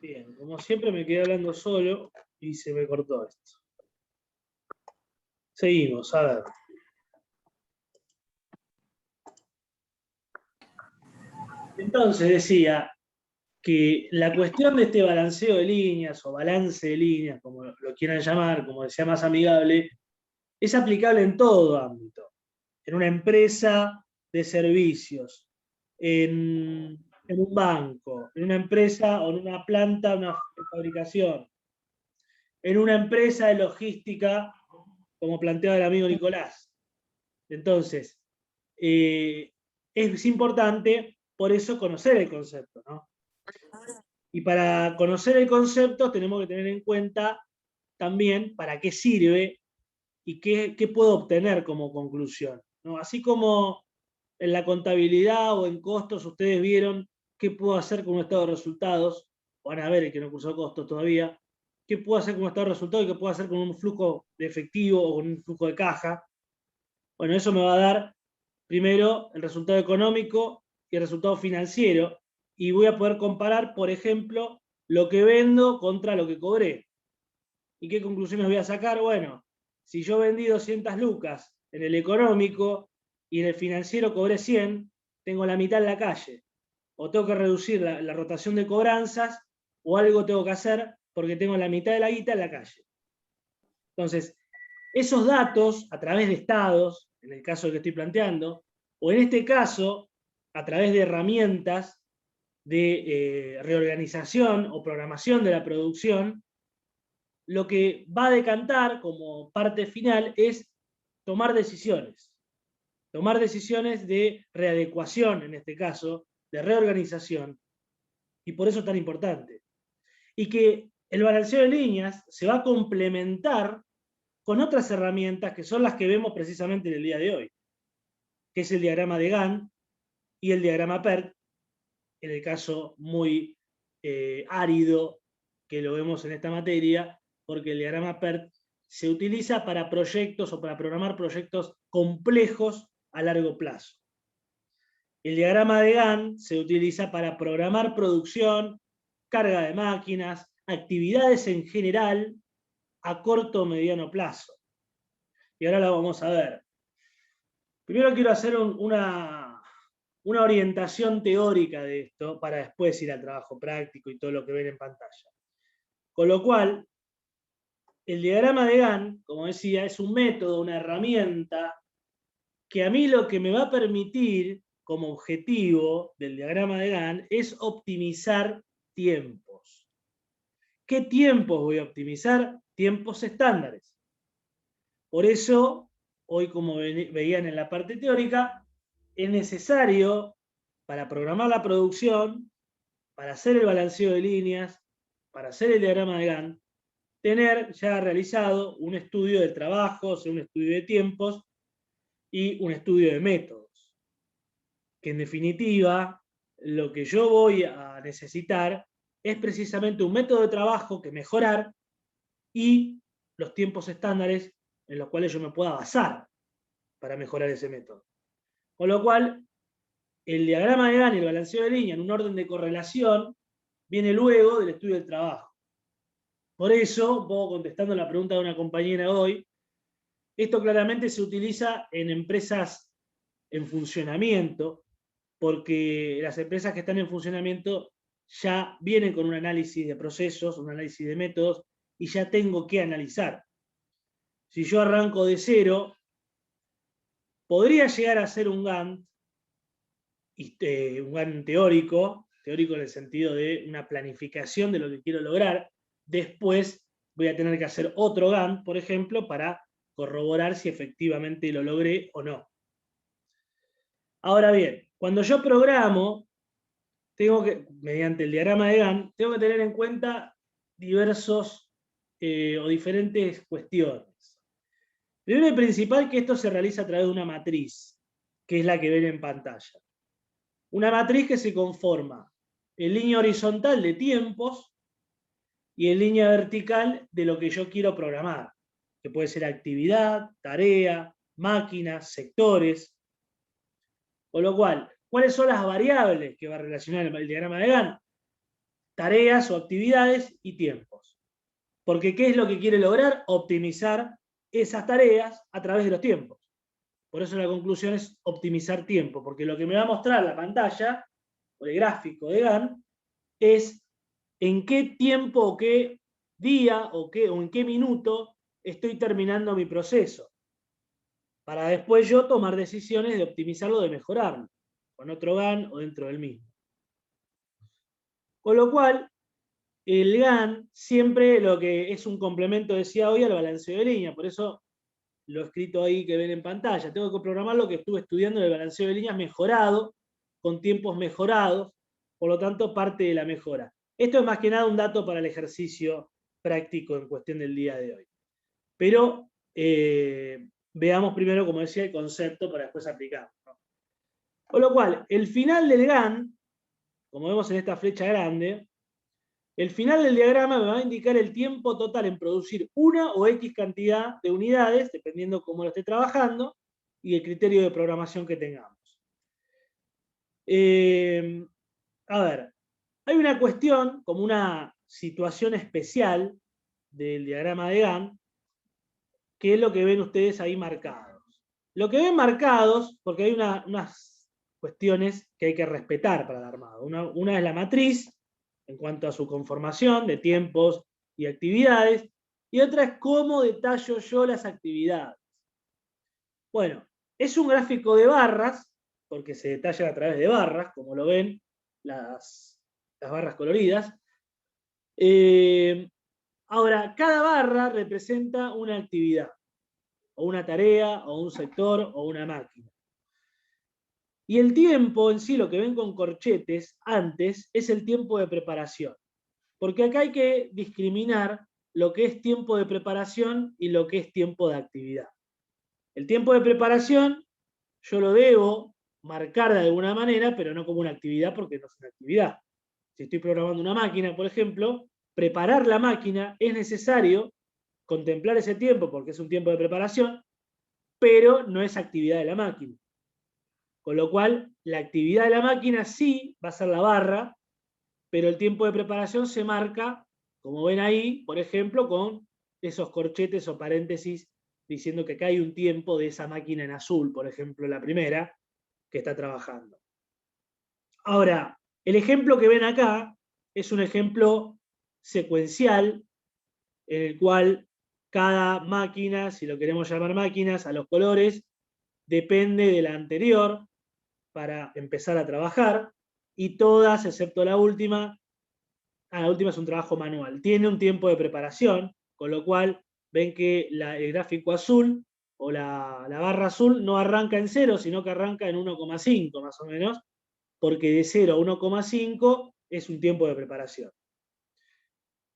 Bien, como siempre me quedé hablando solo y se me cortó esto. Seguimos, a ver. Entonces decía que la cuestión de este balanceo de líneas o balance de líneas, como lo quieran llamar, como decía más amigable, es aplicable en todo ámbito. En una empresa de servicios, en un banco, en una empresa o en una planta, una fabricación, en una empresa de logística, como planteaba el amigo Nicolás. Entonces, es importante por eso conocer el concepto, ¿no? Y para conocer el concepto tenemos que tener en cuenta también para qué sirve y qué puedo obtener como conclusión, ¿no? Así como en la contabilidad o en costos ustedes vieron qué puedo hacer con un estado de resultados, van a ver el que no cursó costos todavía, qué puedo hacer con un estado de resultados y qué puedo hacer con un flujo de efectivo o con un flujo de caja. Bueno, eso me va a dar primero el resultado económico y el resultado financiero, y voy a poder comparar, por ejemplo, lo que vendo contra lo que cobré. ¿Y qué conclusiones voy a sacar? Bueno, si yo vendí 200 lucas en el económico y en el financiero cobré 100, tengo la mitad en la calle. O tengo que reducir la rotación de cobranzas, o algo tengo que hacer porque tengo la mitad de la guita en la calle. Entonces, esos datos, a través de estados, en el caso que estoy planteando, o en este caso, a través de herramientas de reorganización o programación de la producción, lo que va a decantar como parte final es tomar decisiones. Tomar decisiones de readecuación, en este caso, de reorganización, y por eso es tan importante. Y que el balanceo de líneas se va a complementar con otras herramientas que son las que vemos precisamente en el día de hoy, que es el diagrama de Gantt y el diagrama PERT, en el caso muy árido que lo vemos en esta materia, porque el diagrama PERT se utiliza para proyectos o para programar proyectos complejos a largo plazo. El diagrama de Gantt se utiliza para programar producción, carga de máquinas, actividades en general a corto o mediano plazo. Y ahora la vamos a ver. Primero quiero hacer una orientación teórica de esto para después ir al trabajo práctico y todo lo que ven en pantalla. Con lo cual, el diagrama de Gantt, como decía, es un método, una herramienta que a mí lo que me va a permitir como objetivo del diagrama de Gantt es optimizar tiempos. ¿Qué tiempos voy a optimizar? Tiempos estándares. Por eso, hoy como veían en la parte teórica, es necesario para programar la producción, para hacer el balanceo de líneas, para hacer el diagrama de Gantt, tener ya realizado un estudio de trabajos, un estudio de tiempos y un estudio de métodos. Que en definitiva, lo que yo voy a necesitar es precisamente un método de trabajo que mejorar y los tiempos estándares en los cuales yo me pueda basar para mejorar ese método. Con lo cual, el diagrama de Gantt y el balanceo de línea en un orden de correlación viene luego del estudio del trabajo. Por eso, un poco contestando la pregunta de una compañera hoy, esto claramente se utiliza en empresas en funcionamiento, porque las empresas que están en funcionamiento ya vienen con un análisis de procesos, un análisis de métodos, y ya tengo que analizar. Si yo arranco de cero, podría llegar a ser un Gantt, un Gantt teórico en el sentido de una planificación de lo que quiero lograr. Después voy a tener que hacer otro Gantt, por ejemplo, para corroborar si efectivamente lo logré o no. Ahora bien, cuando yo programo, tengo que, mediante el diagrama de Gantt, tengo que tener en cuenta diversos o diferentes cuestiones. Primero y principal, que esto se realiza a través de una matriz, que es la que ven en pantalla. Una matriz que se conforma en línea horizontal de tiempos y en línea vertical de lo que yo quiero programar, que puede ser actividad, tarea, máquinas, sectores. Con lo cual, ¿cuáles son las variables que va a relacionar el diagrama de Gantt? tareas o actividades y tiempos. Porque ¿qué es lo que quiere lograr? Optimizar esas tareas a través de los tiempos. Por eso la conclusión es optimizar tiempo, porque lo que me va a mostrar la pantalla, o el gráfico de Gantt, es en qué tiempo o qué día o en qué minuto estoy terminando mi proceso, para después yo tomar decisiones de optimizarlo, de mejorarlo, con otro Gantt o dentro del mismo. Con lo cual, el Gantt siempre lo que es un complemento, decía hoy, al balanceo de línea. Por eso lo escrito ahí que ven en pantalla. Tengo que programar lo que estuve estudiando del balanceo de líneas mejorado, con tiempos mejorados, por lo tanto parte de la mejora. Esto es más que nada un dato para el ejercicio práctico en cuestión del día de hoy. Pero veamos primero, como decía, el concepto para después aplicarlo, ¿no? Con lo cual, el final del Gantt, como vemos en esta flecha grande, el final del diagrama me va a indicar el tiempo total en producir una o X cantidad de unidades, dependiendo cómo lo esté trabajando, y el criterio de programación que tengamos. A ver, hay una cuestión, como una situación especial del diagrama de Gantt, que es lo que ven ustedes ahí marcados. Lo que ven marcados, porque hay unas cuestiones que hay que respetar para el armado. Una es la matriz, en cuanto a su conformación de tiempos y actividades, y otra es cómo detallo yo las actividades. Bueno, es un gráfico de barras, porque se detalla a través de barras, como lo ven, las barras coloridas. Ahora, cada barra representa una actividad, o una tarea, o un sector, o una máquina. Y el tiempo en sí, lo que ven con corchetes antes, es el tiempo de preparación. Porque acá hay que discriminar lo que es tiempo de preparación y lo que es tiempo de actividad. El tiempo de preparación yo lo debo marcar de alguna manera, pero no como una actividad porque no es una actividad. Si estoy programando una máquina, por ejemplo, preparar la máquina es necesario contemplar ese tiempo porque es un tiempo de preparación, pero no es actividad de la máquina. Con lo cual, la actividad de la máquina sí va a ser la barra, pero el tiempo de preparación se marca, como ven ahí, por ejemplo, con esos corchetes o paréntesis diciendo que acá hay un tiempo de esa máquina en azul, por ejemplo, la primera, que está trabajando. Ahora, el ejemplo que ven acá es un ejemplo secuencial en el cual cada máquina, si lo queremos llamar máquinas, a los colores, depende de la anterior para empezar a trabajar, y todas, excepto la última es un trabajo manual. Tiene un tiempo de preparación, con lo cual ven que el gráfico azul o la barra azul no arranca en 0, sino que arranca en 1,5 más o menos, porque de 0 a 1,5 es un tiempo de preparación.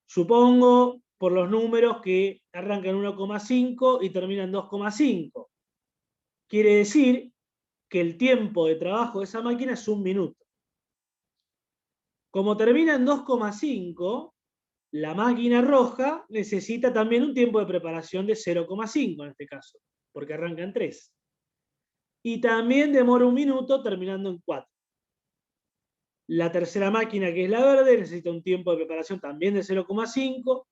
Supongo, por los números, que arranca en 1,5 y termina en 2,5. Quiere decir que el tiempo de trabajo de esa máquina es 1 minuto. Como termina en 2,5, la máquina roja necesita también un tiempo de preparación de 0,5 en este caso, porque arranca en 3. Y también demora 1 minuto terminando en 4. La tercera máquina, que es la verde, necesita un tiempo de preparación también de 0,5,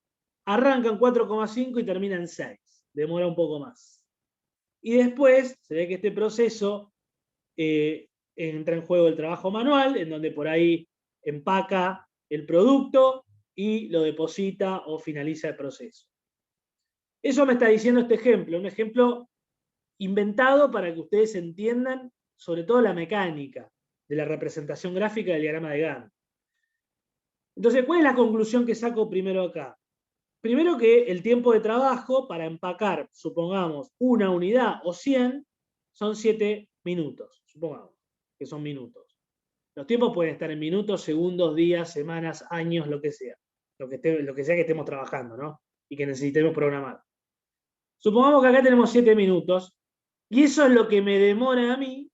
arranca en 4,5 y termina en 6. Demora un poco más. Y después se ve que este proceso entra en juego el trabajo manual, en donde por ahí empaca el producto y lo deposita o finaliza el proceso. Eso me está diciendo este ejemplo, un ejemplo inventado para que ustedes entiendan sobre todo la mecánica de la representación gráfica del diagrama de Gantt. Entonces, ¿cuál es la conclusión que saco primero acá? Primero que el tiempo de trabajo para empacar, supongamos, una unidad o 100, son 7 minutos, supongamos que son minutos. Los tiempos pueden estar en minutos, segundos, días, semanas, años, lo que sea. Lo que sea que estemos trabajando, ¿no? Y que necesitemos programar. Supongamos que acá tenemos 7 minutos, y eso es lo que me demora a mí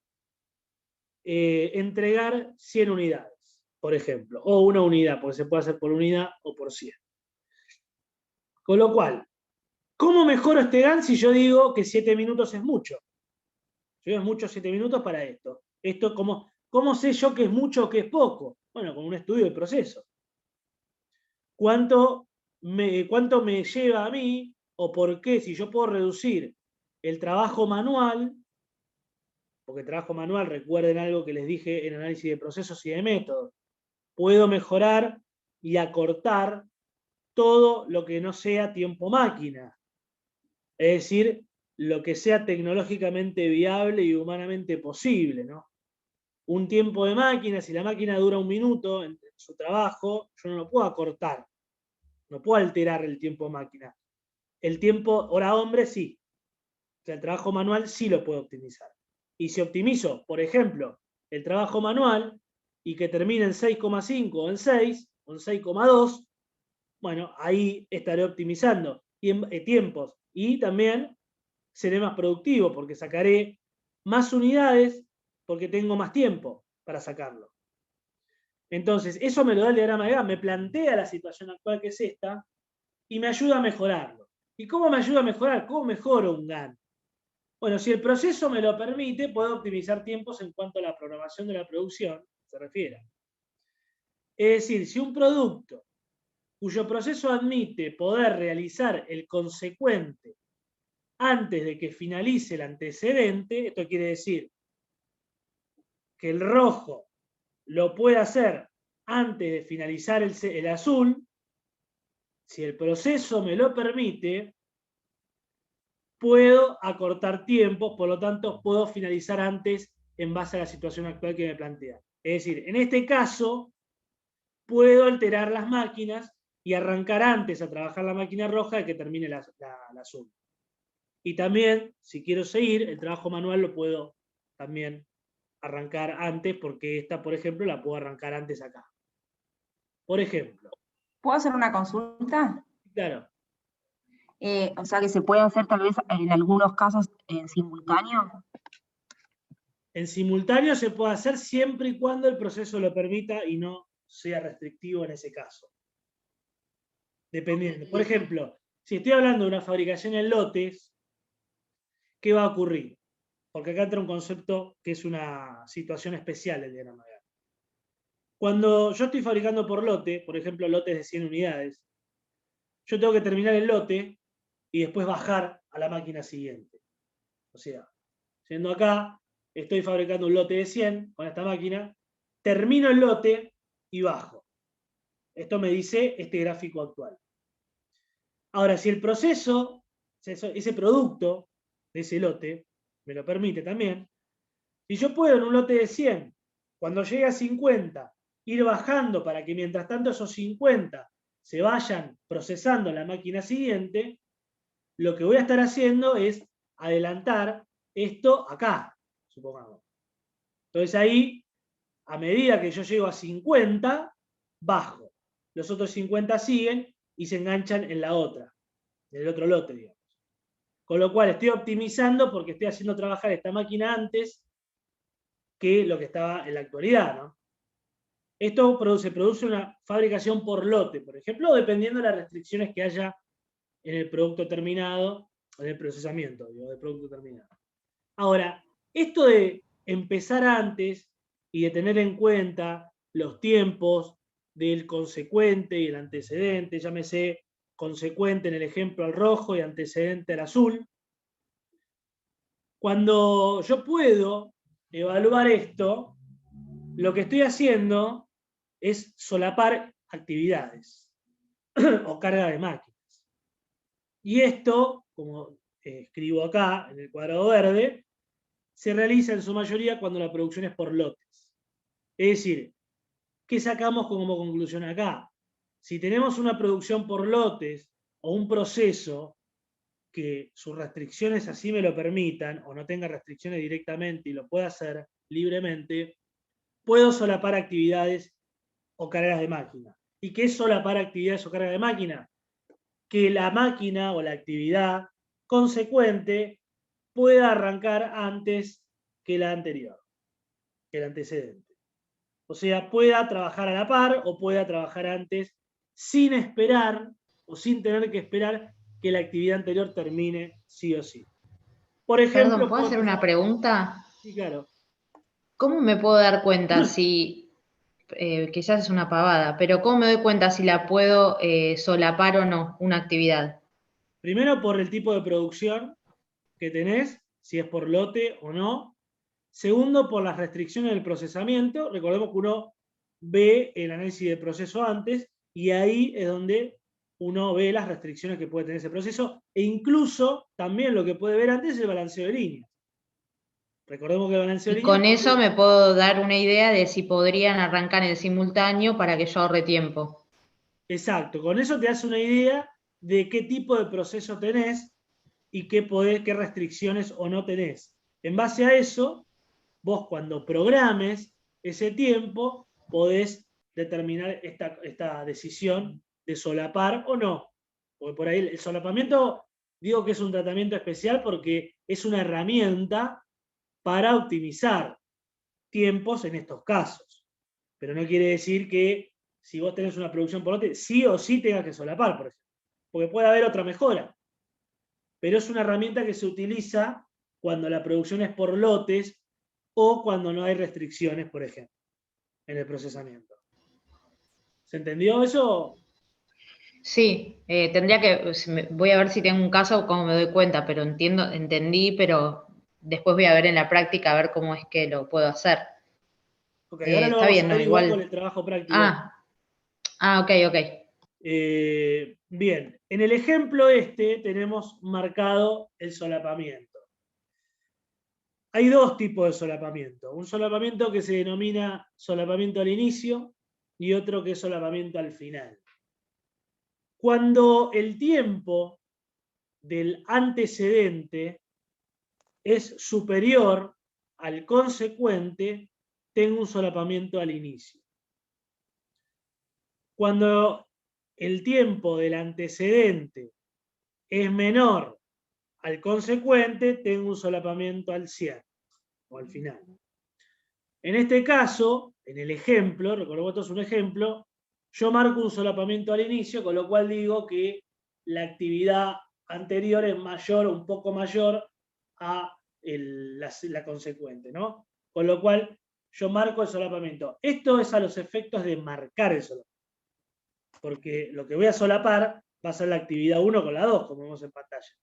entregar 100 unidades, por ejemplo. O una unidad, porque se puede hacer por unidad o por 100. Con lo cual, ¿cómo mejoro este Gantt si yo digo que 7 minutos es mucho? Yo digo es mucho 7 minutos para esto. ¿Cómo sé yo que es mucho o que es poco? Bueno, con un estudio del proceso. cuánto me lleva a mí, o por qué, si yo puedo reducir el trabajo manual, porque el trabajo manual, recuerden algo que les dije en análisis de procesos y de métodos, puedo mejorar y acortar todo lo que no sea tiempo máquina. Es decir, lo que sea tecnológicamente viable y humanamente posible, ¿no? Un tiempo de máquina, si la máquina dura 1 minuto en su trabajo, yo no lo puedo acortar, no puedo alterar el tiempo máquina. El tiempo hora hombre sí, o sea, el trabajo manual sí lo puedo optimizar. Y si optimizo, por ejemplo, el trabajo manual y que termine en 6,5 o en 6 o en 6,2, bueno, ahí estaré optimizando tiempos y también seré más productivo porque sacaré más unidades porque tengo más tiempo para sacarlo. Entonces, eso me lo da el diagrama de Gantt, me plantea la situación actual que es esta y me ayuda a mejorarlo. ¿Y cómo me ayuda a mejorar? ¿Cómo mejoro un Gantt? Bueno, si el proceso me lo permite, puedo optimizar tiempos en cuanto a la programación de la producción se refiere. Es decir, si un producto cuyo proceso admite poder realizar el consecuente antes de que finalice el antecedente, esto quiere decir que el rojo lo puede hacer antes de finalizar el azul, si el proceso me lo permite, puedo acortar tiempos, por lo tanto puedo finalizar antes en base a la situación actual que me plantea. Es decir, en este caso, puedo alterar las máquinas y arrancar antes a trabajar la máquina roja de que termine la azul. Y también, si quiero seguir, el trabajo manual lo puedo también arrancar antes, porque esta, por ejemplo, la puedo arrancar antes acá. Por ejemplo. ¿Puedo hacer una consulta? Claro. O sea, que se puede hacer tal vez en algunos casos en simultáneo. En simultáneo se puede hacer siempre y cuando el proceso lo permita y no sea restrictivo en ese caso. Dependiendo. Por ejemplo, si estoy hablando de una fabricación en lotes, ¿qué va a ocurrir? Porque acá entra un concepto que es una situación especial del diagrama de Gantt. Cuando yo estoy fabricando por lote, por ejemplo, lotes de 100 unidades, yo tengo que terminar el lote y después bajar a la máquina siguiente. O sea, siendo acá, estoy fabricando un lote de 100 con esta máquina, termino el lote y bajo. Esto me dice este gráfico actual. Ahora, si el proceso, ese producto de ese lote, me lo permite también, si yo puedo en un lote de 100, cuando llegue a 50, ir bajando para que mientras tanto esos 50 se vayan procesando en la máquina siguiente, lo que voy a estar haciendo es adelantar esto acá, supongamos. Entonces ahí, a medida que yo llego a 50, bajo. Los otros 50 siguen y se enganchan en la otra, en el otro lote, digamos. Con lo cual estoy optimizando porque estoy haciendo trabajar esta máquina antes que lo que estaba en la actualidad, ¿no? Esto produce una fabricación por lote, por ejemplo, dependiendo de las restricciones que haya en el producto terminado, en el procesamiento, digo, del producto terminado. Ahora, esto de empezar antes y de tener en cuenta los tiempos del consecuente y el antecedente, llámese consecuente en el ejemplo al rojo y antecedente al azul, cuando yo puedo evaluar esto, lo que estoy haciendo es solapar actividades o carga de máquinas. Y esto, como escribo acá en el cuadrado verde, se realiza en su mayoría cuando la producción es por lotes. Es decir, ¿qué sacamos como conclusión acá? Si tenemos una producción por lotes o un proceso que sus restricciones así me lo permitan o no tenga restricciones directamente y lo pueda hacer libremente, puedo solapar actividades o cargas de máquina. ¿Y qué es solapar actividades o cargas de máquina? Que la máquina o la actividad consecuente pueda arrancar antes que la anterior, que el antecedente. O sea, pueda trabajar a la par o pueda trabajar antes sin esperar o sin tener que esperar que la actividad anterior termine sí o sí. Por ejemplo, Perdón, ¿puedo hacer una pregunta? Sí, claro. ¿Cómo me puedo dar cuenta si quizás es una pavada, pero ¿cómo me doy cuenta si la puedo solapar o no, una actividad? Primero por el tipo de producción que tenés, si es por lote o no. Segundo, por las restricciones del procesamiento. Recordemos que uno ve el análisis de proceso antes y ahí es donde uno ve las restricciones que puede tener ese proceso e incluso también lo que puede ver antes es el balanceo de líneas. Recordemos que el balanceo de Y líneas... con eso me puedo dar una idea de si podrían arrancar en simultáneo para que yo ahorre tiempo. Exacto, con eso te hace una idea de qué tipo de proceso tenés y qué restricciones o no tenés. En base a eso, vos cuando programes ese tiempo, podés determinar esta decisión de solapar o no. Porque por ahí el solapamiento, digo que es un tratamiento especial porque es una herramienta para optimizar tiempos en estos casos. Pero no quiere decir que si vos tenés una producción por lote, sí o sí tengas que solapar, por ejemplo. Porque puede haber otra mejora. Pero es una herramienta que se utiliza cuando la producción es por lotes o cuando no hay restricciones, por ejemplo, en el procesamiento. ¿Se entendió eso? Sí, tendría que, voy a ver si tengo un caso o cómo me doy cuenta, pero entendí, pero después voy a ver en la práctica a ver cómo es que lo puedo hacer. Ok, ahora lo Está vamos a bien, no, ver igual con igual. el trabajo práctico. Ok, ok. Bien, en el ejemplo tenemos marcado el solapamiento. Hay dos tipos de solapamiento. Un solapamiento que se denomina solapamiento al inicio y otro que es solapamiento al final. Cuando el tiempo del antecedente es superior al consecuente, tengo un solapamiento al inicio. Cuando el tiempo del antecedente es menor al consecuente, tengo un solapamiento al cierre o al final. En este caso, en el ejemplo, recordemos que esto es un ejemplo, yo marco un solapamiento al inicio, con lo cual digo que la actividad anterior es mayor o un poco mayor a la consecuente, ¿no? Con lo cual yo marco el solapamiento. Esto es a los efectos de marcar el solapamiento, porque lo que voy a solapar va a ser la actividad 1 con la 2, como vemos en pantalla,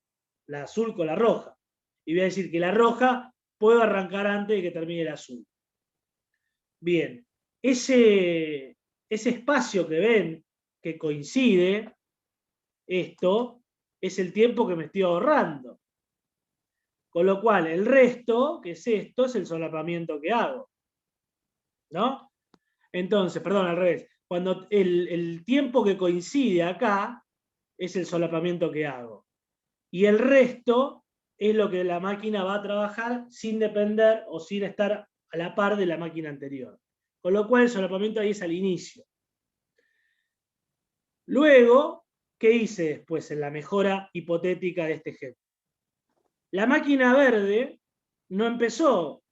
la azul con la roja. Y voy a decir que la roja puedo arrancar antes de que termine el azul. Bien, ese espacio que ven que coincide, esto, es el tiempo que me estoy ahorrando. Con lo cual, el resto, que es esto, es el solapamiento que hago. ¿No? Entonces, perdón, al revés. Cuando el tiempo que coincide acá es el solapamiento que hago. Y el resto es lo que la máquina va a trabajar sin depender o sin estar a la par de la máquina anterior. Con lo cual el solapamiento ahí es al inicio. Luego, ¿qué hice después en la mejora hipotética de este ejemplo? La máquina verde no empezó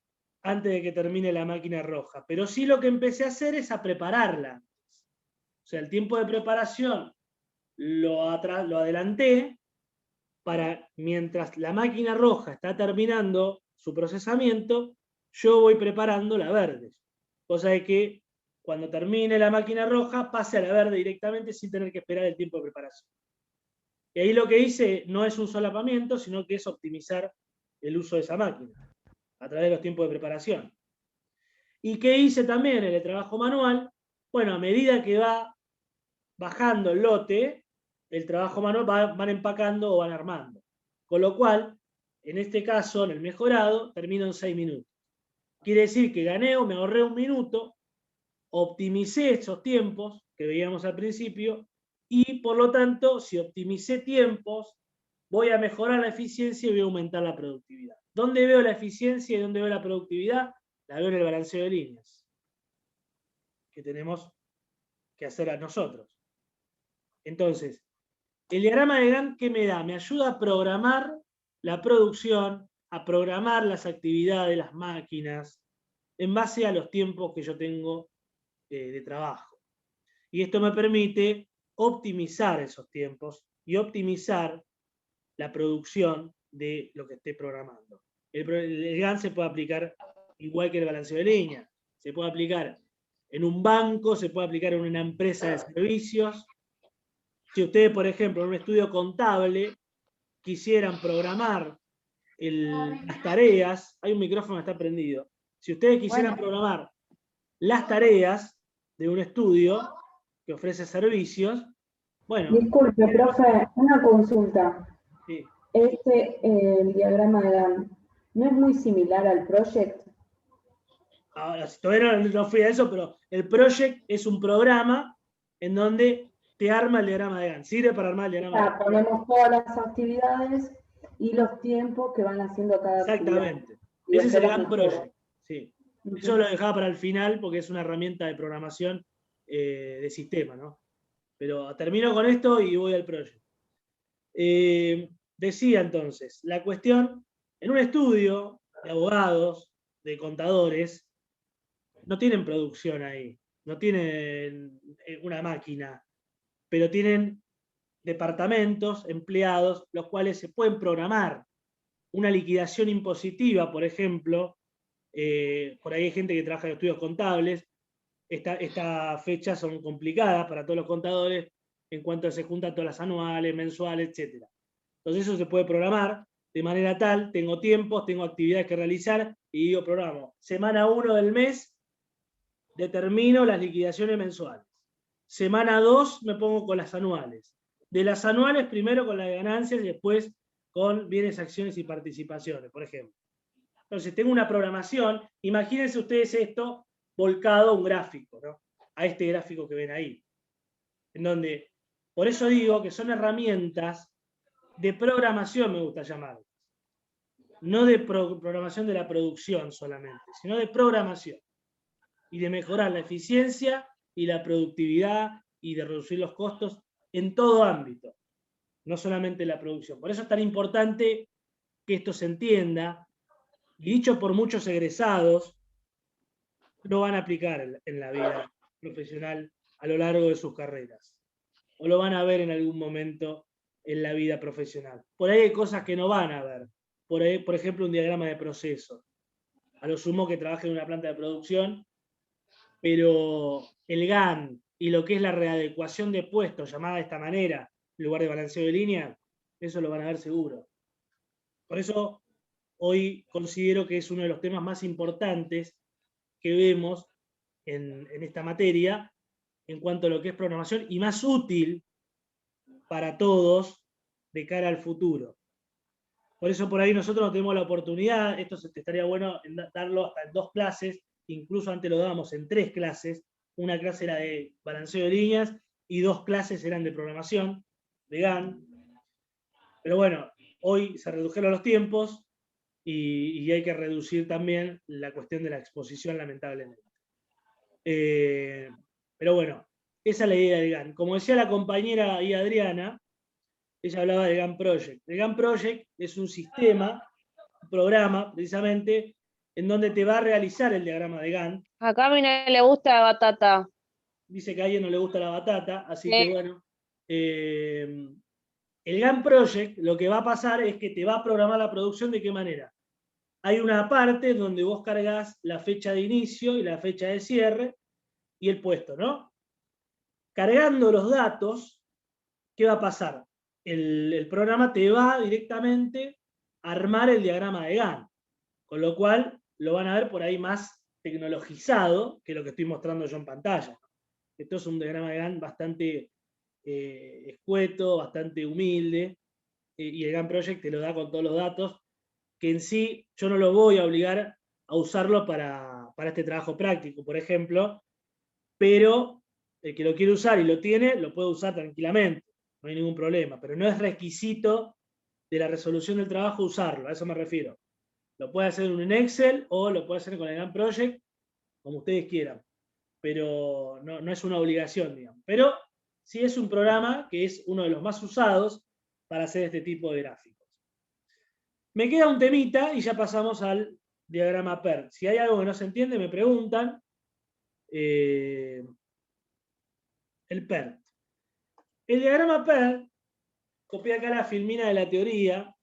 antes de que termine la máquina roja, pero sí lo que empecé a hacer es a prepararla. O sea, el tiempo de preparación lo adelanté para mientras la máquina roja está terminando su procesamiento, yo voy preparando la verde. Cosa de que cuando termine la máquina roja pase a la verde directamente sin tener que esperar el tiempo de preparación. Y ahí lo que hice no es un solapamiento, sino que es optimizar el uso de esa máquina a través de los tiempos de preparación. ¿Y qué hice también en el trabajo manual? Bueno, a medida que va bajando el lote, el trabajo manual van empacando o van armando. Con lo cual, en este caso, en el mejorado, termino en 6 minutos. Quiere decir que gané o me ahorré un minuto, optimicé esos tiempos que veíamos al principio y, por lo tanto, si optimicé tiempos, voy a mejorar la eficiencia y voy a aumentar la productividad. ¿Dónde veo la eficiencia y dónde veo la productividad? La veo en el balanceo de líneas que tenemos que hacer a nosotros. Entonces, el diagrama de Gantt, ¿qué me da? Me ayuda a programar la producción, a programar las actividades de las máquinas en base a los tiempos que yo tengo de trabajo. Y esto me permite optimizar esos tiempos y optimizar la producción de lo que esté programando. El Gantt se puede aplicar igual que el balanceo de línea. Se puede aplicar en un banco, se puede aplicar en una empresa de servicios. Si ustedes, por ejemplo, en un estudio contable, quisieran programar las tareas, hay un micrófono que está prendido, si ustedes quisieran programar las tareas de un estudio que ofrece servicios, bueno. Disculpe, profe, una consulta. Sí. El diagrama de Gantt, ¿no es muy similar al project? Ahora, todavía no fui a eso, pero el project es un programa en donde te arma el diagrama de Gantt. Sirve para armar el diagrama de Gantt. Ponemos todas las actividades y los tiempos que van haciendo cada actividad. Exactamente. Ese es el Gantt Project. Sí. Eso lo dejaba para el final porque es una herramienta de programación de sistema, ¿no? Pero termino con esto y voy al project. Decía entonces, la cuestión, en un estudio de abogados, de contadores, no tienen producción ahí, no tienen una máquina, pero tienen departamentos, empleados, los cuales se pueden programar. Una liquidación impositiva, por ejemplo, por ahí hay gente que trabaja en estudios contables, estas fechas son complicadas para todos los contadores en cuanto se juntan todas las anuales, mensuales, etc. Entonces eso se puede programar de manera tal, tengo tiempos, tengo actividades que realizar y digo, programo, semana 1 del mes, determino las liquidaciones mensuales. Semana 2 me pongo con las anuales. De las anuales primero con las ganancias y después con bienes, acciones y participaciones, por ejemplo. Entonces tengo una programación, imagínense ustedes esto volcado a un gráfico, ¿no? A este gráfico que ven ahí. En donde, por eso digo que son herramientas de programación, me gusta llamarlas. No de programación de la producción solamente, sino de programación. Y de mejorar la eficiencia y la productividad y de reducir los costos en todo ámbito, no solamente en la producción. Por eso es tan importante que esto se entienda, y dicho por muchos egresados, lo van a aplicar en la vida profesional a lo largo de sus carreras, o lo van a ver en algún momento en la vida profesional. Por ahí hay cosas que no van a ver, por ahí, por ejemplo, un diagrama de proceso. A lo sumo que trabaje en una planta de producción, pero el Gantt y lo que es la readecuación de puestos, llamada de esta manera, en lugar de balanceo de línea, eso lo van a ver seguro. Por eso, hoy considero que es uno de los temas más importantes que vemos en esta materia, en cuanto a lo que es programación, y más útil para todos de cara al futuro. Por eso por ahí nosotros no tenemos la oportunidad, esto estaría bueno en darlo hasta en 2 clases, incluso antes lo dábamos en 3 clases, una clase era de balanceo de líneas y 2 clases eran de programación, de Gantt. Pero bueno, hoy se redujeron los tiempos y hay que reducir también la cuestión de la exposición, lamentablemente. Pero bueno, esa es la idea del Gantt. Como decía la compañera ahí Adriana, ella hablaba del Gantt Project. El Gantt Project es un sistema, un programa, precisamente, en donde te va a realizar el diagrama de Gantt. Acá a mí no le gusta la batata. Dice que a alguien no le gusta la batata, así que bueno. El Gantt Project lo que va a pasar es que te va a programar la producción de qué manera. Hay una parte donde vos cargas la fecha de inicio y la fecha de cierre y el puesto, ¿no? Cargando los datos, ¿qué va a pasar? El programa te va directamente a armar el diagrama de Gantt, con lo cual lo van a ver por ahí más tecnologizado que lo que estoy mostrando yo en pantalla. Esto es un diagrama de Gantt bastante escueto, bastante humilde, y el Gantt Project te lo da con todos los datos, que en sí yo no lo voy a obligar a usarlo para este trabajo práctico, por ejemplo, pero el que lo quiere usar y lo tiene, lo puede usar tranquilamente, no hay ningún problema, pero no es requisito de la resolución del trabajo usarlo, a eso me refiero. Lo puede hacer en un Excel o lo puede hacer con el Gantt Project, como ustedes quieran, pero no es una obligación, digamos. Pero sí es un programa que es uno de los más usados para hacer este tipo de gráficos. Me queda un temita y ya pasamos al diagrama PERT. Si hay algo que no se entiende, me preguntan. El PERT. El diagrama PERT, copié acá la filmina de la teoría,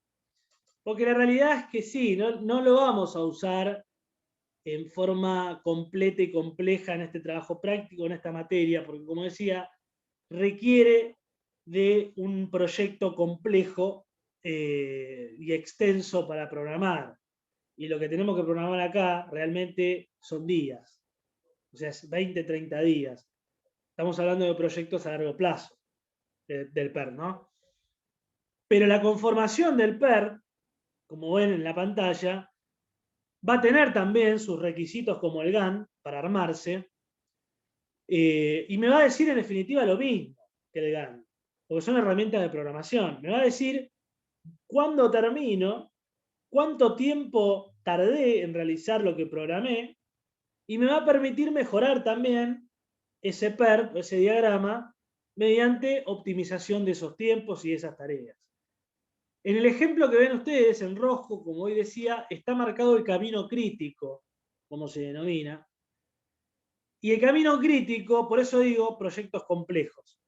porque la realidad es que sí, no lo vamos a usar en forma completa y compleja en este trabajo práctico, en esta materia, porque como decía, requiere de un proyecto complejo y extenso para programar. Y lo que tenemos que programar acá realmente son días, o sea, es 20, 30 días. Estamos hablando de proyectos a largo plazo del PERT, ¿no? Pero la conformación del PERT, como ven en la pantalla, va a tener también sus requisitos como el GAN para armarse, y me va a decir en definitiva lo mismo que el GAN, porque son herramientas de programación. Me va a decir cuándo termino, cuánto tiempo tardé en realizar lo que programé, y me va a permitir mejorar también ese PERT, ese diagrama, mediante optimización de esos tiempos y de esas tareas. En el ejemplo que ven ustedes, en rojo, como hoy decía, está marcado el camino crítico, como se denomina. Y el camino crítico, por eso digo proyectos complejos,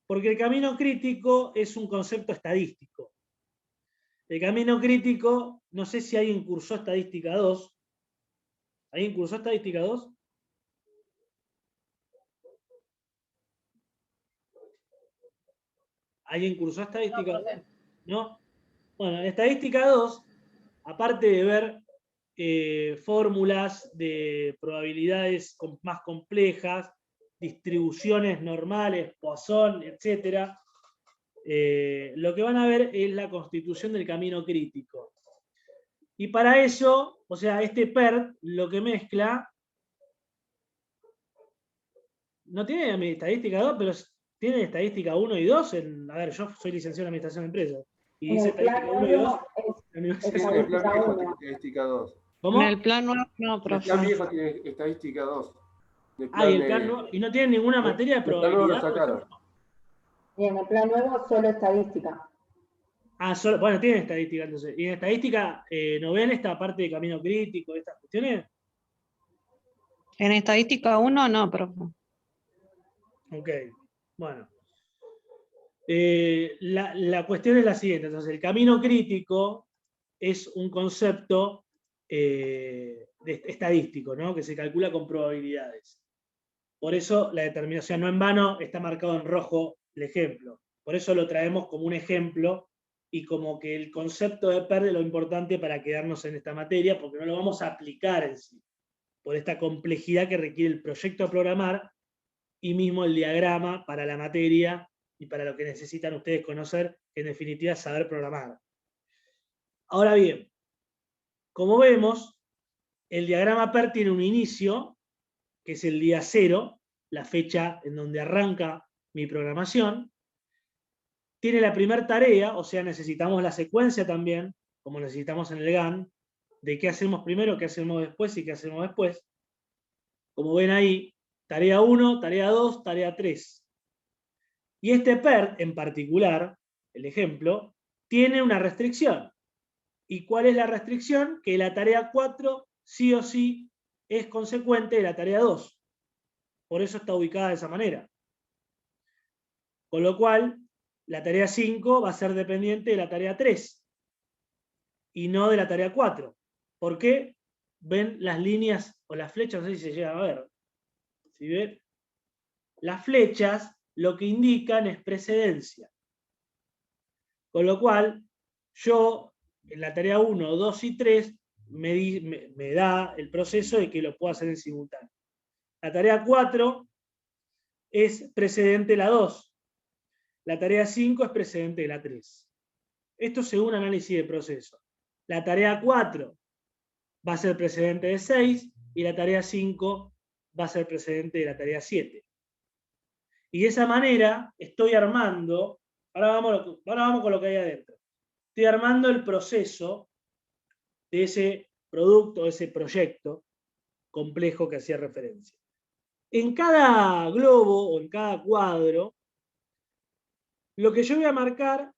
porque el camino crítico es un concepto estadístico. El camino crítico, no sé si alguien cursó estadística 2. ¿Alguien cursó estadística 2? ¿Alguien cursó estadística 2? ¿No? Bueno, en estadística 2, aparte de ver fórmulas de probabilidades más complejas, distribuciones normales, Poisson, etc., lo que van a ver es la constitución del camino crítico. Y para eso, o sea, este PERT lo que mezcla, no tiene estadística 2, pero tiene estadística 1 y 2. A ver, yo soy licenciado en Administración de Empresas. Y En dice el plan estadística 1 y 2. 1 es Sí, en el plan estadística viejo 1. tiene estadística 2. ¿Cómo? En el plan nuevo no, El profe. plan viejo tiene estadística 2. Y el plan nuevo, y no tiene ninguna materia de el plan nuevo lo probabilidad, por sacaron. ejemplo. Y en el plan nuevo solo estadística. Bueno, tiene estadística entonces. ¿Y en estadística no ven esta parte de camino crítico, estas cuestiones? En estadística 1 no, profe. Ok, bueno. La cuestión es la siguiente. Entonces, el camino crítico es un concepto estadístico, ¿no? Que se calcula con probabilidades. Por eso la determinación, no en vano, está marcado en rojo el ejemplo. Por eso lo traemos como un ejemplo y como que el concepto de PERT es lo importante para quedarnos en esta materia, porque no lo vamos a aplicar en sí, por esta complejidad que requiere el proyecto a programar y mismo el diagrama para la materia y para lo que necesitan ustedes conocer, que en definitiva es saber programar. Ahora bien, como vemos, el diagrama PERT tiene un inicio, que es el día 0, la fecha en donde arranca mi programación. Tiene la primera tarea, o sea, necesitamos la secuencia también, como necesitamos en el GAN, de qué hacemos primero, qué hacemos después y qué hacemos después. Como ven ahí, tarea 1, tarea 2, tarea 3. Y este PERT en particular, el ejemplo, tiene una restricción. ¿Y cuál es la restricción? Que la tarea 4 sí o sí es consecuente de la tarea 2. Por eso está ubicada de esa manera. Con lo cual, la tarea 5 va a ser dependiente de la tarea 3 y no de la tarea 4. ¿Por qué? Ven las líneas o las flechas, no sé si se llega a ver. ¿Sí ven? Las flechas lo que indican es precedencia. Con lo cual, yo en la tarea 1, 2 y 3 me da el proceso de que lo puedo hacer en simultáneo. La tarea 4 es precedente de la 2. La tarea 5 es precedente de la 3. Esto según análisis de proceso. La tarea 4 va a ser precedente de 6 y la tarea 5 va a ser precedente de la tarea 7. Y de esa manera estoy armando, ahora vamos con lo que hay adentro. Estoy armando el proceso de ese producto, de ese proyecto complejo que hacía referencia. En cada globo o en cada cuadro, lo que yo voy a marcar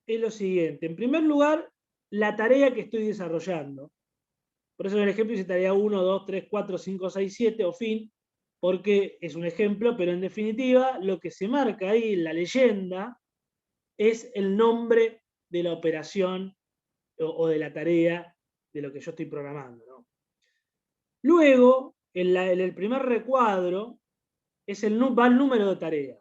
es lo siguiente. En primer lugar, la tarea que estoy desarrollando. Por eso en el ejemplo dice tarea 1, 2, 3, 4, 5, 6, 7 o fin, porque es un ejemplo, pero en definitiva lo que se marca ahí en la leyenda es el nombre de la operación o de la tarea de lo que yo estoy programando, ¿no? Luego, en el primer recuadro, va el número de tareas.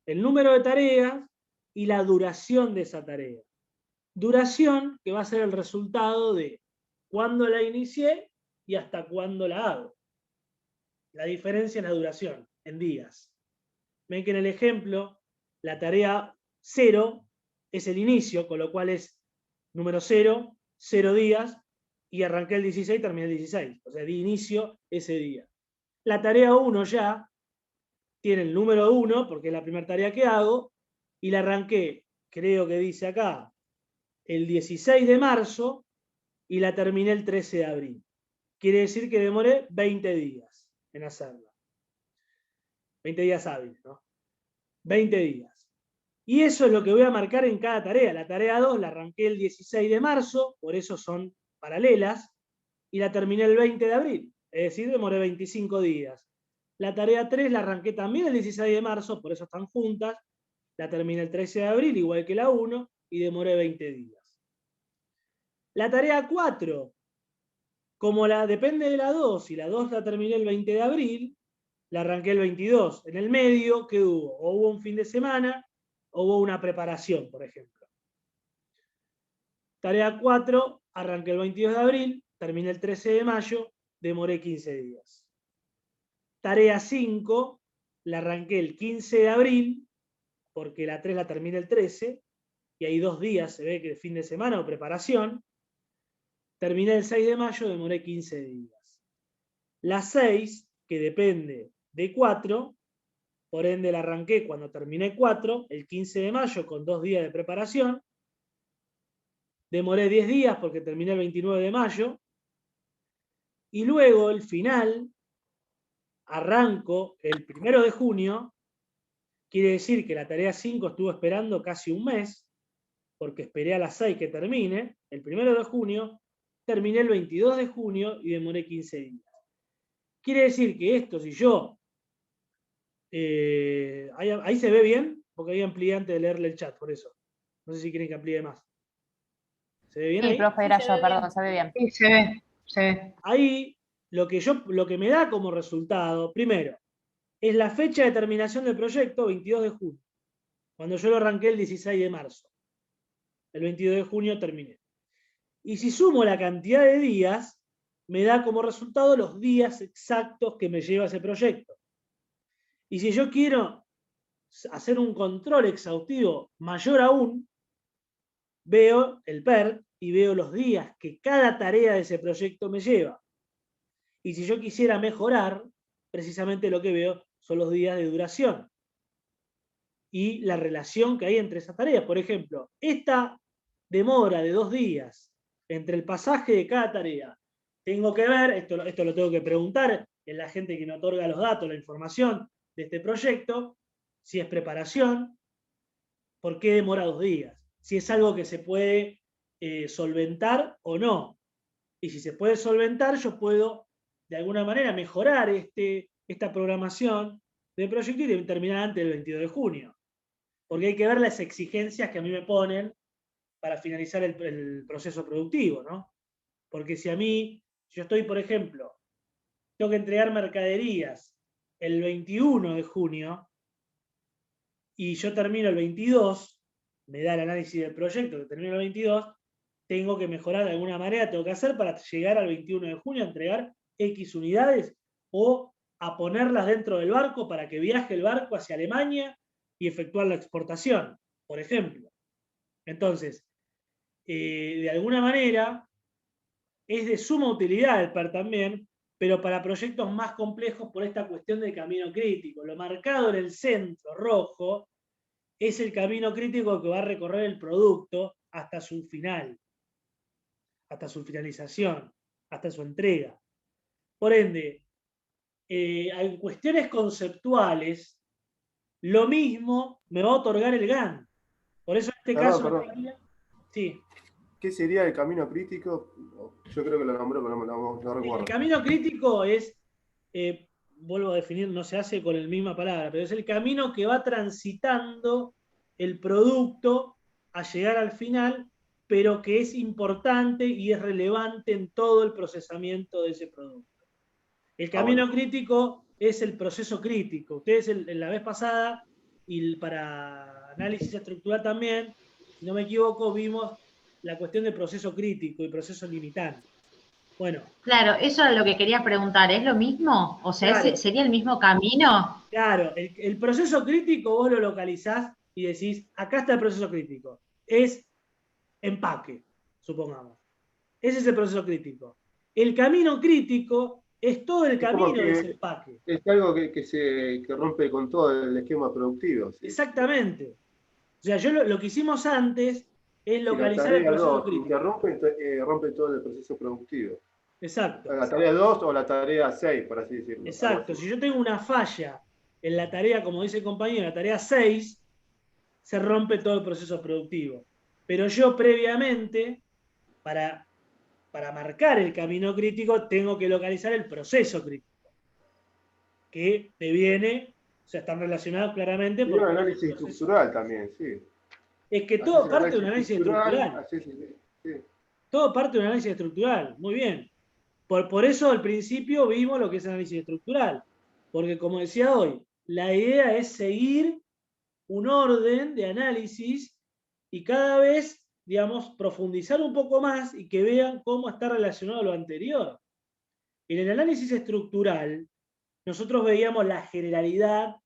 El número de tareas y la duración de esa tarea. Duración que va a ser el resultado de cuándo la inicié y hasta cuándo la hago. La diferencia es la duración, en días. Ven que en el ejemplo, la tarea 0 es el inicio, con lo cual es número 0, 0 días, y arranqué el 16 y terminé el 16. O sea, di inicio ese día. La tarea 1 ya tiene el número 1, porque es la primera tarea que hago, y la arranqué, creo que dice acá, el 16 de marzo, y la terminé el 13 de abril. Quiere decir que demoré 20 días en hacerla. 20 días hábiles, ¿no? 20 días. Y eso es lo que voy a marcar en cada tarea. La tarea 2 la arranqué el 16 de marzo, por eso son paralelas, y la terminé el 20 de abril. Es decir, demoré 25 días. La tarea 3 la arranqué también el 16 de marzo, por eso están juntas. La terminé el 13 de abril, igual que la 1, y demoré 20 días. La tarea 4, como depende de la 2, y la 2 la terminé el 20 de abril, la arranqué el 22. En el medio, ¿qué hubo? O hubo un fin de semana, o hubo una preparación, por ejemplo. Tarea 4, arranqué el 22 de abril, terminé el 13 de mayo, demoré 15 días. Tarea 5, la arranqué el 15 de abril, porque la 3 la terminé el 13, y hay 2 días, se ve que fin de semana o preparación. Terminé el 6 de mayo, demoré 15 días. La 6, que depende de 4, por ende la arranqué cuando terminé 4, el 15 de mayo, con 2 días de preparación. Demoré 10 días porque terminé el 29 de mayo. Y luego el final, arranco el 1 de junio, quiere decir que la tarea 5 estuvo esperando casi un mes, porque esperé a las 6 que termine, el 1 de junio, terminé el 22 de junio y demoré 15 días. Quiere decir que esto, si yo... ahí se ve bien, porque ahí amplié antes de leerle el chat, por eso. No sé si quieren que amplíe más. ¿Se ve bien Sí, ahí? profe, era yo, perdón, se ve bien. Sí, se ve, se ve. Ahí lo que me da como resultado, primero, es la fecha de terminación del proyecto, 22 de junio, cuando yo lo arranqué el 16 de marzo. El 22 de junio terminé. Y si sumo la cantidad de días, me da como resultado los días exactos que me lleva ese proyecto. Y si yo quiero hacer un control exhaustivo mayor aún, veo el PERT y veo los días que cada tarea de ese proyecto me lleva. Y si yo quisiera mejorar, precisamente lo que veo son los días de duración y la relación que hay entre esas tareas. Por ejemplo, esta demora de 2 días entre el pasaje de cada tarea, tengo que ver, esto lo tengo que preguntar en la gente que me otorga los datos, la información de este proyecto, si es preparación, ¿por qué demora 2 días? Si es algo que se puede solventar o no. Y si se puede solventar, yo puedo de alguna manera mejorar esta programación del proyecto y terminar antes del 22 de junio. Porque hay que ver las exigencias que a mí me ponen para finalizar el proceso productivo, ¿no? Porque si yo estoy, por ejemplo, tengo que entregar mercaderías el 21 de junio y yo termino el 22, me da el análisis del proyecto que termino el 22, tengo que mejorar de alguna manera, tengo que hacer para llegar al 21 de junio a entregar X unidades o a ponerlas dentro del barco para que viaje el barco hacia Alemania y efectuar la exportación, por ejemplo. Entonces, de alguna manera, es de suma utilidad el PER también, pero para proyectos más complejos por esta cuestión del camino crítico. Lo marcado en el centro rojo es el camino crítico que va a recorrer el producto hasta su final, hasta su finalización, hasta su entrega. Por ende, en cuestiones conceptuales, lo mismo me va a otorgar el GAN. Por eso en este caso... Perdón. Sí. ¿Qué sería el camino crítico? Yo creo que lo nombró, pero no recuerdo. El camino crítico es, vuelvo a definir, no se hace con la misma palabra, pero es el camino que va transitando el producto a llegar al final, pero que es importante y es relevante en todo el procesamiento de ese producto. El camino crítico es el proceso crítico. Ustedes en la vez pasada, y para análisis estructural también, si no me equivoco, vimos la cuestión del proceso crítico y proceso limitante. Bueno. Claro, eso es lo que quería preguntar. ¿Es lo mismo? O sea, Claro. ¿sería el mismo camino? Claro, el proceso crítico vos lo localizás y decís, acá está el proceso crítico. Es empaque, supongamos. Ese es el proceso crítico. El camino crítico es todo el camino de ese empaque. Es algo que rompe con todo el esquema productivo. ¿Sí? Exactamente. O sea, yo lo que hicimos antes es localizar el proceso crítico. Rompe todo el proceso productivo. Exacto. La tarea 2 o la tarea 6, por así decirlo. Exacto. Si yo tengo una falla en la tarea, como dice el compañero, la tarea 6, se rompe todo el proceso productivo. Pero yo previamente, para marcar el camino crítico, tengo que localizar el proceso crítico, que te viene, o sea, están relacionados claramente. Y un análisis estructural también, sí. Es que todo parte de un análisis estructural. Sí. Todo parte de un análisis estructural, muy bien. Por eso al principio vimos lo que es análisis estructural, porque como decía hoy, la idea es seguir un orden de análisis y cada vez, digamos, profundizar un poco más y que vean cómo está relacionado a lo anterior. En el análisis estructural, nosotros veíamos la generalidad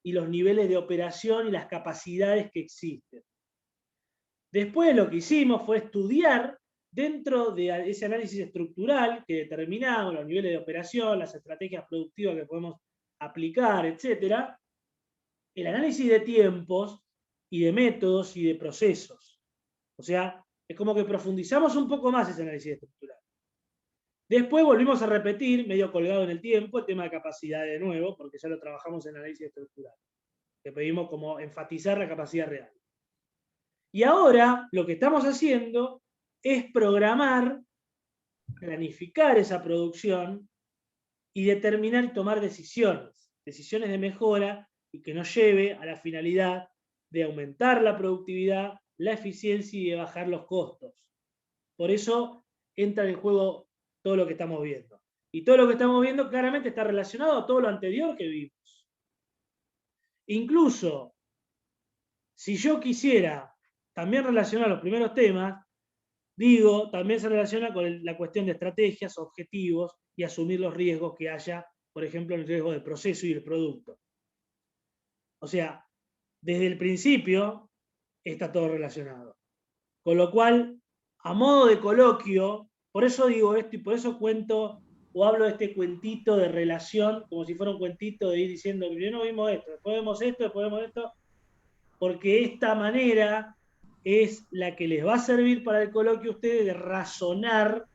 y los niveles de operación y las capacidades que existen. Después lo que hicimos fue estudiar dentro de ese análisis estructural que determinamos los niveles de operación, las estrategias productivas que podemos aplicar, etc., el análisis de tiempos y de métodos y de procesos. O sea, es como que profundizamos un poco más ese análisis estructural. Después volvimos a repetir, medio colgado en el tiempo, el tema de capacidad de nuevo, porque ya lo trabajamos en análisis estructural, que pedimos como enfatizar la capacidad real. Y ahora lo que estamos haciendo es programar, planificar esa producción y determinar y tomar decisiones de mejora y que nos lleve a la finalidad de aumentar la productividad, la eficiencia y de bajar los costos. Por eso entra en juego todo lo que estamos viendo. Y todo lo que estamos viendo claramente está relacionado a todo lo anterior que vimos. Incluso, si yo quisiera también relacionar los primeros temas, digo, también se relaciona con la cuestión de estrategias, objetivos y asumir los riesgos que haya, por ejemplo, el riesgo del proceso y el producto. O sea, desde el principio está todo relacionado. Con lo cual, a modo de coloquio, por eso digo esto y por eso cuento o hablo de este cuentito de relación, como si fuera un cuentito de ir diciendo, primero vimos esto, después vemos esto, después vemos esto, porque esta manera es la que les va a servir para el coloquio a ustedes de razonar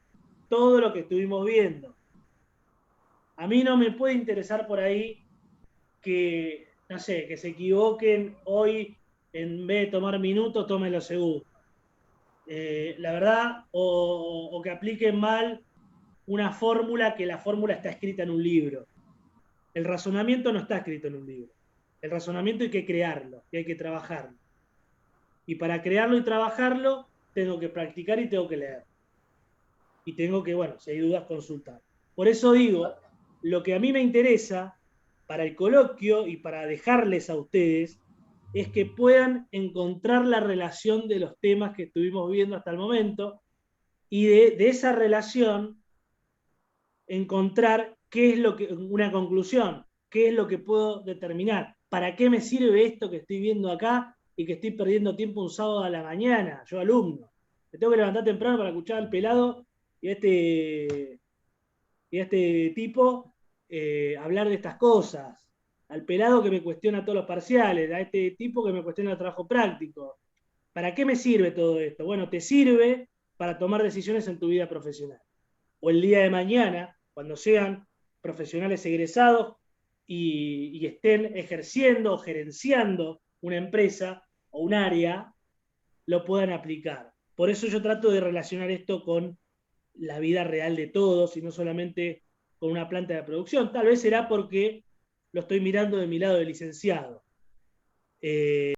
todo lo que estuvimos viendo. A mí no me puede interesar por ahí que, no sé, que se equivoquen hoy, en vez de tomar minutos, tomen los segundos. La verdad, o que apliquen mal una fórmula, que la fórmula está escrita en un libro. El razonamiento no está escrito en un libro. El razonamiento hay que crearlo y hay que trabajarlo. Y para crearlo y trabajarlo, tengo que practicar y tengo que leer. Y tengo que, bueno, si hay dudas, consultar. Por eso digo, lo que a mí me interesa para el coloquio y para dejarles a ustedes es que puedan encontrar la relación de los temas que estuvimos viendo hasta el momento y de esa relación encontrar qué es lo que, una conclusión, qué es lo que puedo determinar, para qué me sirve esto que estoy viendo acá y que estoy perdiendo tiempo un sábado a la mañana, yo alumno. Me tengo que levantar temprano para escuchar al pelado y a este tipo hablar de estas cosas. Al pelado que me cuestiona todos los parciales, a este tipo que me cuestiona el trabajo práctico. ¿Para qué me sirve todo esto? Bueno, te sirve para tomar decisiones en tu vida profesional. O el día de mañana, cuando sean profesionales egresados y estén ejerciendo o gerenciando una empresa o un área, lo puedan aplicar. Por eso yo trato de relacionar esto con la vida real de todos y no solamente con una planta de producción. Tal vez será porque lo estoy mirando de mi lado de licenciado.